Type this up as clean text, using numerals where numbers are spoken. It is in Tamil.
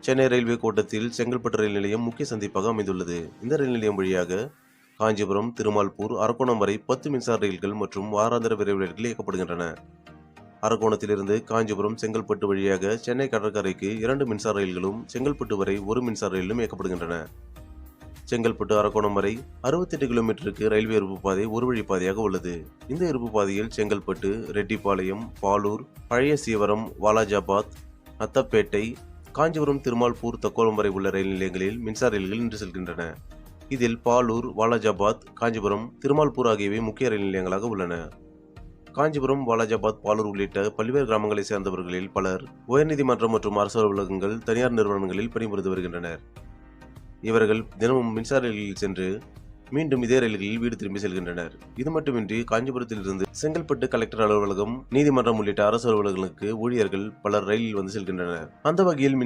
சென்னை ரயில்வே கோட்டத்தில் செங்கல்பட்டு ரயில் நிலையம் முக்கிய சந்திப்பாக அமைந்துள்ளது. இந்த ரயில் நிலையம் வழியாக காஞ்சிபுரம், திருமால்பூர், அரக்கோணம் வரை 10 மின்சார ரயில்கள் மற்றும் வாராந்திர விரைவு ரயில்கள் இயக்கப்படுகின்றன. அரக்கோணத்திலிருந்து காஞ்சிபுரம், செங்கல்பட்டு வழியாக சென்னை கடற்கரைக்கு 2 மின்சார ரயில்களும், செங்கல்பட்டு வரை 1 மின்சார ரயிலும் இயக்கப்படுகின்றன. செங்கல்பட்டு அரக்கோணம் வரை 68 கிலோமீட்டருக்கு ரயில்வே இருப்பு பாதை ஒரு வழிப்பாதையாக உள்ளது. இந்த இருப்பு பாதையில் செங்கல்பட்டு, ரெட்டிப்பாளையம், பாலூர், பழைய சீவரம், வாலாஜாபாத், அத்தப்பேட்டை, காஞ்சிபுரம், திருமால்பூர், தக்கோலம் வரை உள்ள ரயில் நிலையங்களில் மின்சார ரயில்கள் நின்று செல்கின்றன. இதில் பாலூர், வாலாஜாபாத், காஞ்சிபுரம், திருமால்பூர் ஆகியவை முக்கிய ரயில் நிலையங்களாக உள்ளன. காஞ்சிபுரம், வாலாஜாபாத், பாலூர் உள்ளிட்ட பல்வேறு கிராமங்களை சேர்ந்தவர்களில் பலர் உயர்நீதிமன்றம் மற்றும் அரசு அலுவலகங்கள், தனியார் நிறுவனங்களில் பணிபுரிந்து வருகின்றனர். இவர்கள் தினமும் மின்சார ரயிலில் சென்று மீண்டும் இதே ரயில்களில் வீடு திரும்பி செல்கின்றனர். இது மட்டுமின்றி காஞ்சிபுரத்திலிருந்து செங்கல்பட்டு கலெக்டர் அலுவலகம், நீதிமன்றம் உள்ளிட்ட அரசு அலுவலகங்களுக்கு ஊழியர்கள் பலர் ரயிலில் வந்து செல்கின்றனர். அந்த வகையில்